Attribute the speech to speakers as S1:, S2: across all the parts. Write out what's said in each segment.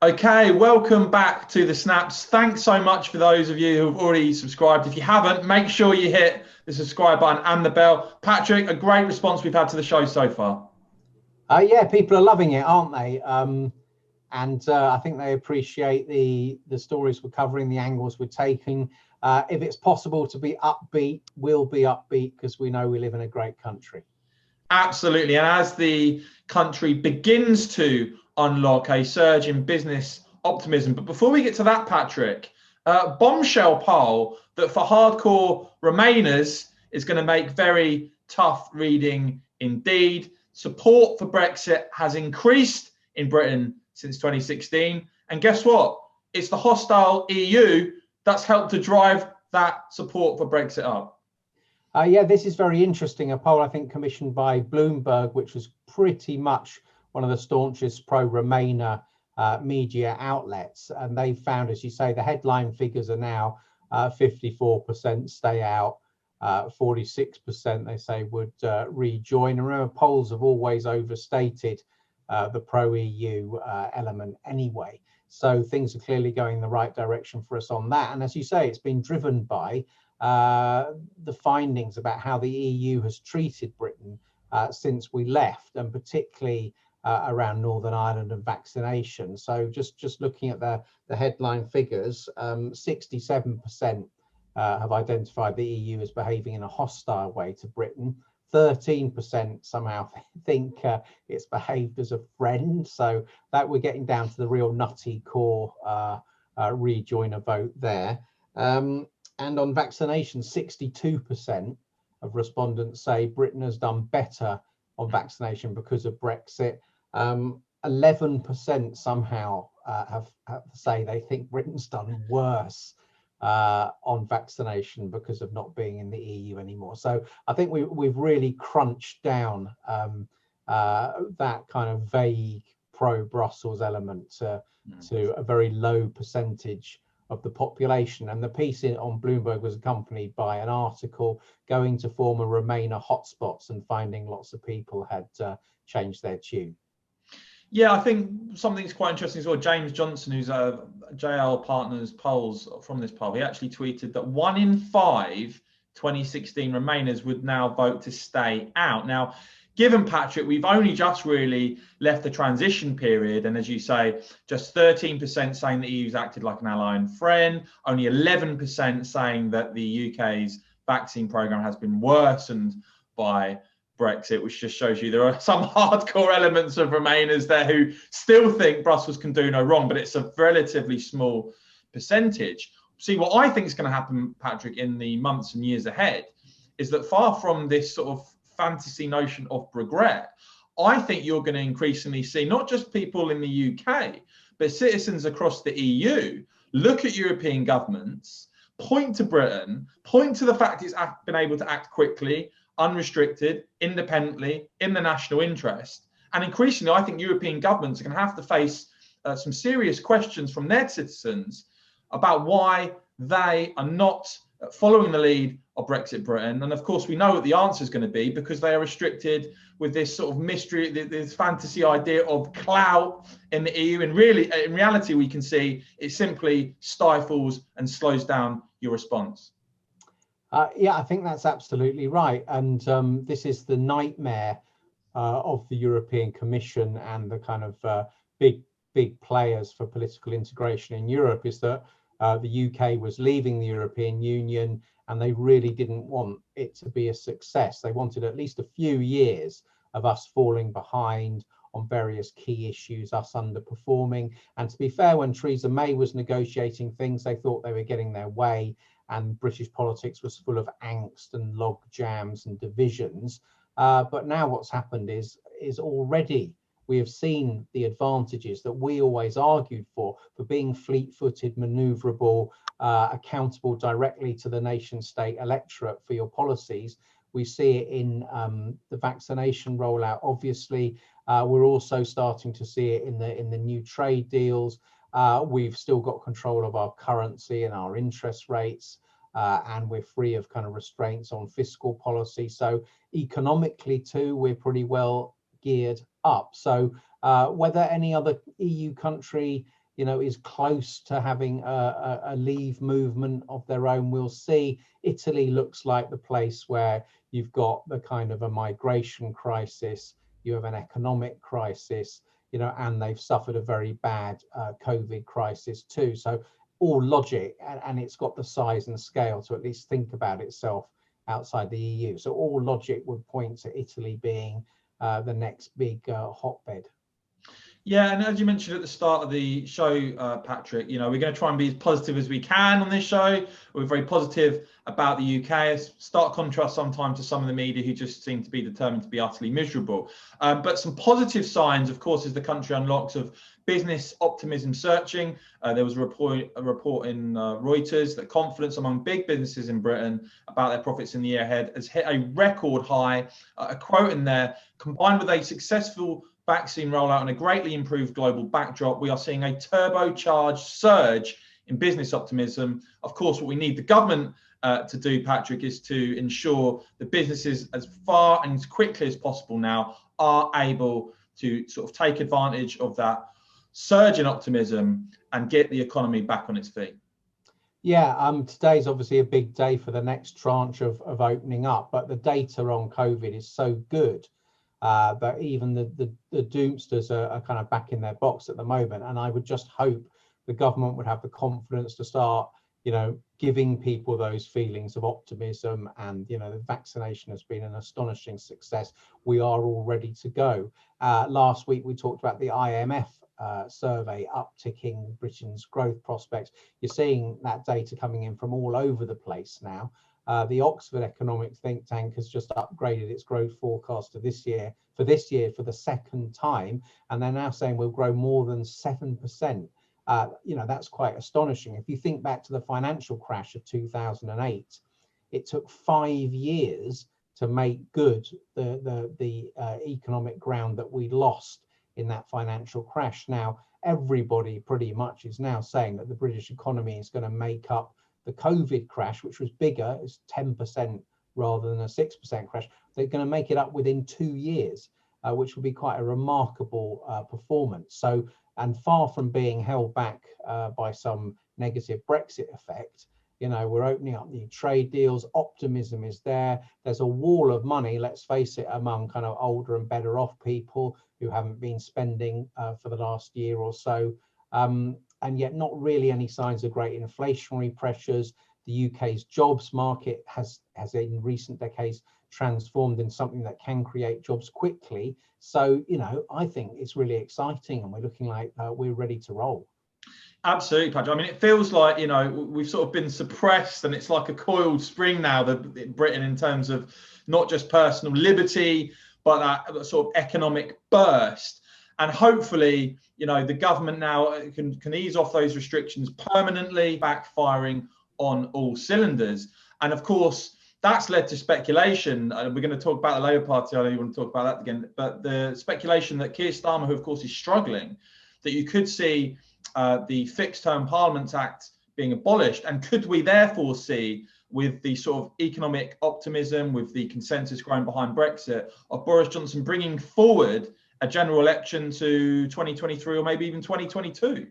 S1: Okay, welcome back to the Snaps. Thanks so much for those of you who've already subscribed. If you haven't, make sure you hit the subscribe button and the bell. Patrick, a great response we've had to the show so far.
S2: Yeah, people are loving it, aren't they? I think they appreciate the stories we're covering, the angles we're taking. If it's possible to be upbeat, we'll be upbeat because we know we live in a great country.
S1: Absolutely. And as the country begins to unlock a surge in business optimism. But before we get to that, Patrick, bombshell poll that for hardcore Remainers is going to make very tough reading indeed. Support for Brexit has increased in Britain since 2016. And guess what? It's the hostile EU that's helped to drive that support for Brexit up.
S2: Yeah, this is very interesting. A poll, I think, commissioned by Bloomberg, which was pretty much one of the staunchest pro-Remainer media outlets. And they found, as you say, the headline figures are now 54% stay out, 46% they say would rejoin. And remember, polls have always overstated the pro-EU element anyway. So things are clearly going in the right direction for us on that. And as you say, it's been driven by the findings about how the EU has treated Britain since we left, and particularly around Northern Ireland and vaccination. So just looking at the headline figures, 67% have identified the EU as behaving in a hostile way to Britain. 13% somehow think it's behaved as a friend. So that we're getting down to the real nutty core rejoiner vote there. And on vaccination, 62% of respondents say Britain has done better on vaccination because of Brexit. 11% somehow have say they think Britain's done worse on vaccination because of not being in the EU anymore. So I think we've really crunched down that kind of vague pro-Brussels element to a very low percentage of the population. And the piece on Bloomberg was accompanied by an article going to former Remainer hotspots and finding lots of people had changed their tune.
S1: Yeah, I think something's quite interesting as well. James Johnson, who's a JL Partners polls from this poll, he actually tweeted that 1 in 5 2016 Remainers would now vote to stay out. Now, given, Patrick, we've only just really left the transition period, and as you say, just 13% saying the EU's acted like an ally and friend, only 11% saying that the UK's vaccine programme has been worsened by Brexit, which just shows you there are some hardcore elements of Remainers there who still think Brussels can do no wrong, but it's a relatively small percentage. See, what I think is going to happen, Patrick, in the months and years ahead is that far from this sort of fantasy notion of regret, I think you're going to increasingly see not just people in the UK, but citizens across the EU look at European governments, point to Britain, point to the fact it's been able to act quickly, unrestricted, independently, in the national interest. And increasingly, I think European governments are going to have to face some serious questions from their citizens about why they are not following the lead of Brexit Britain. And of course, we know what the answer is going to be, because they are restricted with this sort of mystery, this fantasy idea of clout in the EU. And really, in reality, we can see it simply stifles and slows down your response.
S2: Yeah, I think that's absolutely right. And this is the nightmare of the European Commission and the kind of big players for political integration in Europe, is that the UK was leaving the European Union and they really didn't want it to be a success. They wanted at least a few years of us falling behind on various key issues, us underperforming. And to be fair, when Theresa May was negotiating things, they thought they were getting their way, and British politics was full of angst and log jams and divisions. But now what's happened is already we have seen the advantages that we always argued for being fleet-footed, maneuverable, accountable directly to the nation state electorate for your policies. We see it in the vaccination rollout. Obviously, we're also starting to see it in the new trade deals. We've still got control of our currency and our interest rates, and we're free of kind of restraints on fiscal policy. So economically too, we're pretty well geared up. So whether any other EU country is close to having a leave movement of their own. We'll see. Italy looks like the place where you've got the kind of a migration crisis, you have an economic crisis, and they've suffered a very bad COVID crisis too. So all logic, and it's got the size and scale to at least think about itself outside the EU. So all logic would point to Italy being the next big hotbed.
S1: Yeah, and as you mentioned at the start of the show, Patrick, we're going to try and be as positive as we can on this show. We're very positive about the UK. Stark contrast sometimes to some of the media who just seem to be determined to be utterly miserable. But some positive signs, of course, as the country unlocks, of business optimism surging. There was a report in Reuters that confidence among big businesses in Britain about their profits in the year ahead has hit a record high. A quote in there: combined with a successful vaccine rollout and a greatly improved global backdrop, we are seeing a turbocharged surge in business optimism. Of course, what we need the government to do, Patrick, is to ensure that businesses, as far and as quickly as possible now, are able to sort of take advantage of that surge in optimism and get the economy back on its feet.
S2: Yeah, today's obviously a big day for the next tranche of opening up, but the data on COVID is so good that even the doomsters are kind of back in their box at the moment. And I would just hope the government would have the confidence to start, giving people those feelings of optimism. And, the vaccination has been an astonishing success. We are all ready to go. Last week, we talked about the IMF survey upticking Britain's growth prospects. You're seeing that data coming in from all over the place now. The Oxford economic think tank has just upgraded its growth forecast for this year for the second time, and they're now saying we'll grow more than 7%. That's quite astonishing. If you think back to the financial crash of 2008, it took 5 years to make good the economic ground that we lost in that financial crash. Now, everybody pretty much is now saying that the British economy is going to make up the COVID crash, which was bigger, is 10% rather than a 6% crash. They're going to make it up within 2 years, which will be quite a remarkable performance. So, and far from being held back by some negative Brexit effect, we're opening up new trade deals. Optimism is there. There's a wall of money, let's face it, among kind of older and better off people who haven't been spending for the last year or so. And yet not really any signs of great inflationary pressures. The UK's jobs market has in recent decades transformed in something that can create jobs quickly. So, I think it's really exciting, and we're looking like we're ready to roll.
S1: Absolutely, Patrick. I mean, it feels like, we've sort of been suppressed, and it's like a coiled spring now, Britain, in terms of not just personal liberty, but that sort of economic burst. And hopefully, the government now can ease off those restrictions permanently, backfiring on all cylinders. And of course, that's led to speculation. We're going to talk about the Labour Party. I know you want to talk about that again, but the speculation that Keir Starmer, who of course is struggling, that you could see the Fixed Term Parliaments Act being abolished. And could we therefore see, with the sort of economic optimism, with the consensus growing behind Brexit, of Boris Johnson bringing forward a general election to 2023 or maybe even 2022?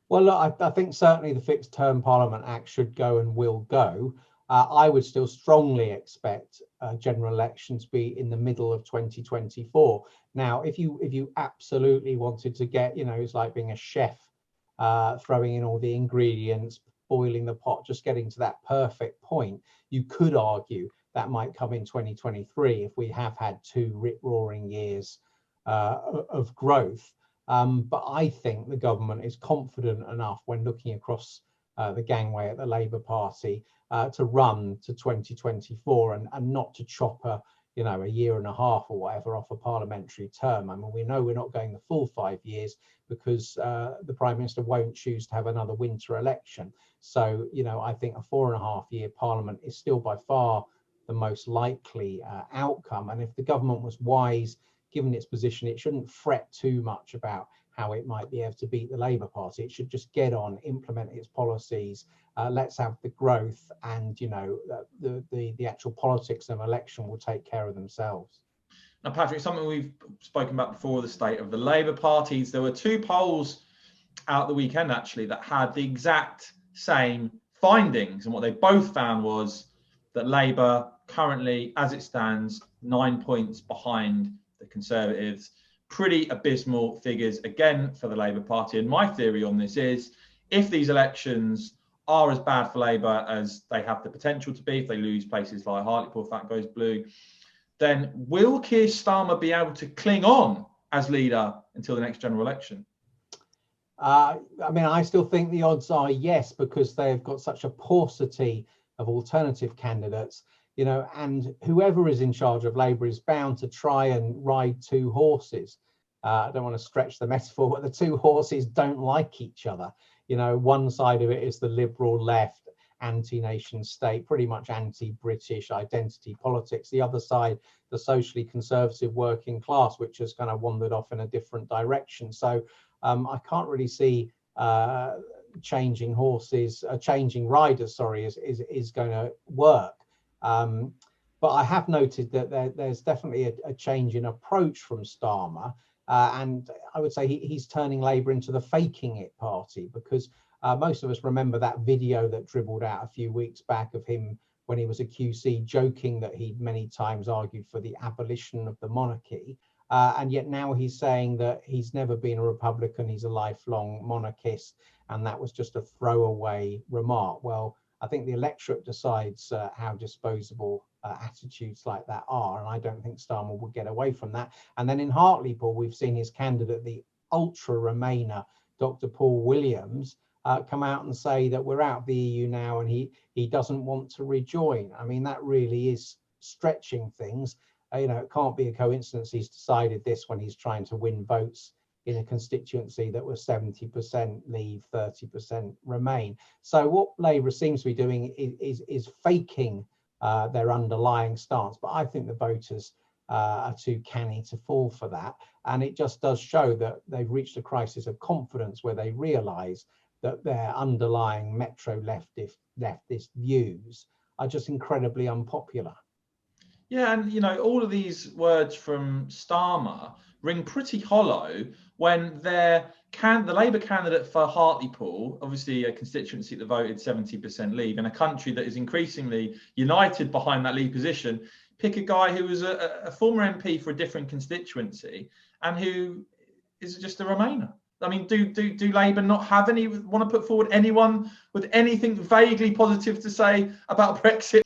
S2: Well, look, I think certainly the Fixed Term Parliament Act should go and will go. I would still strongly expect general election to be in the middle of 2024. Now, if you absolutely wanted to get, it's like being a chef, throwing in all the ingredients, boiling the pot, just getting to that perfect point, you could argue that might come in 2023 if we have had 2 rip-roaring years of growth. But I think the government is confident enough when looking across the gangway at the Labour Party to run to 2024 and not to chop a year and a half or whatever off a parliamentary term. I mean, we know we're not going the full 5 years because the Prime Minister won't choose to have another winter election. So, I think a 4.5 year parliament is still by far the most likely outcome. And if the government was wise, given its position, it shouldn't fret too much about how it might be able to beat the Labour Party. It should just get on, implement its policies. Let's have the growth, and the actual politics of election will take care of themselves.
S1: Now, Patrick, something we've spoken about before, the state of the Labour parties. There were 2 polls out the weekend, actually, that had the exact same findings. And what they both found was that Labour currently, as it stands, 9 points behind the Conservatives. Pretty abysmal figures, again, for the Labour Party. And my theory on this is, if these elections are as bad for Labour as they have the potential to be, if they lose places like Hartlepool, if that goes blue, then will Keir Starmer be able to cling on as leader until the next general election?
S2: I mean, I still think the odds are yes, because they've got such a paucity of alternative candidates, you know, and whoever is in charge of Labour is bound to try and ride two horses. I don't want to stretch the metaphor, but the two horses don't like each other. You know, one side of it is the liberal left, anti-nation state, pretty much anti-British identity politics. The other side, the socially conservative working class, which has kind of wandered off in a different direction. So I can't really see changing riders, sorry, is going to work. But I have noted that there's definitely a change in approach from Starmer. And I would say he's turning Labour into the faking it party, because most of us remember that video that dribbled out a few weeks back of him when he was a QC, joking that he'd many times argued for the abolition of the monarchy. And yet now he's saying that he's never been a Republican, he's a lifelong monarchist, and that was just a throwaway remark. Well, I think the electorate decides how disposable attitudes like that are, and I don't think Starmer would get away from that. And then in Hartlepool, we've seen his candidate, the ultra Remainer, Dr. Paul Williams, come out and say that we're out of the EU now and he doesn't want to rejoin. I mean, that really is stretching things. You know, it can't be a coincidence he's decided this when he's trying to win votes in a constituency that was 70% Leave, 30% Remain. So what Labour seems to be doing is faking their underlying stance. But I think the voters are too canny to fall for that. And it just does show that they've reached a crisis of confidence where they realise that their underlying metro leftist views are just incredibly unpopular.
S1: Yeah, and you know, all of these words from Starmer ring pretty hollow when the Labour candidate for Hartlepool, obviously a constituency that voted 70% Leave, in a country that is increasingly united behind that Leave position, pick a guy who was a former MP for a different constituency and who is just a Remainer. I mean, do Labour not want to put forward anyone with anything vaguely positive to say about Brexit?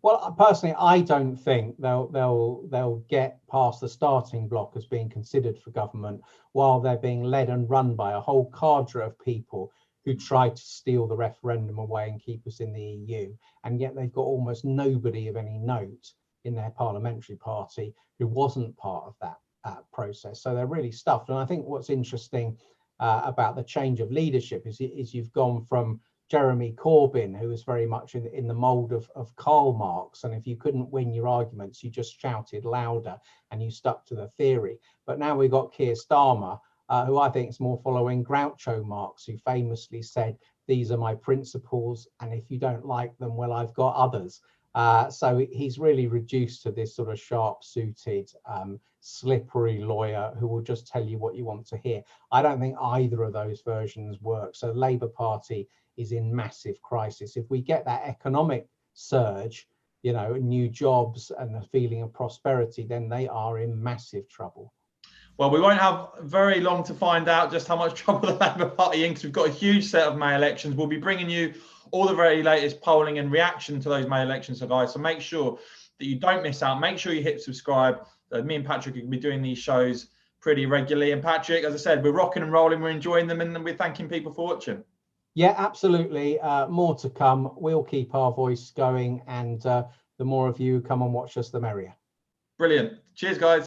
S2: Well, personally, I don't think they'll get past the starting block as being considered for government while they're being led and run by a whole cadre of people who tried to steal the referendum away and keep us in the EU. And yet they've got almost nobody of any note in their parliamentary party who wasn't part of that process. So they're really stuffed. And I think what's interesting about the change of leadership is you've gone from Jeremy Corbyn, who was very much in the mould of Karl Marx. And if you couldn't win your arguments, you just shouted louder and you stuck to the theory. But now we've got Keir Starmer, who I think is more following Groucho Marx, who famously said, "These are my principles, and if you don't like them, well, I've got others." So he's really reduced to this sort of sharp-suited, slippery lawyer who will just tell you what you want to hear. I don't think either of those versions work. So the Labour Party is in massive crisis. If we get that economic surge, you know, new jobs and a feeling of prosperity, then they are in massive trouble.
S1: Well, we won't have very long to find out just how much trouble the Labour Party in, because we've got a huge set of May elections. We'll be bringing you all the very latest polling and reaction to those May elections. So guys, so make sure that you don't miss out. Make sure you hit subscribe. Me and Patrick will be doing these shows pretty regularly. And Patrick, as I said, we're rocking and rolling. We're enjoying them, and we're thanking people for watching.
S2: Yeah, absolutely. More to come. We'll keep our voice going, and the more of you come and watch us, the merrier.
S1: Brilliant. Cheers, guys.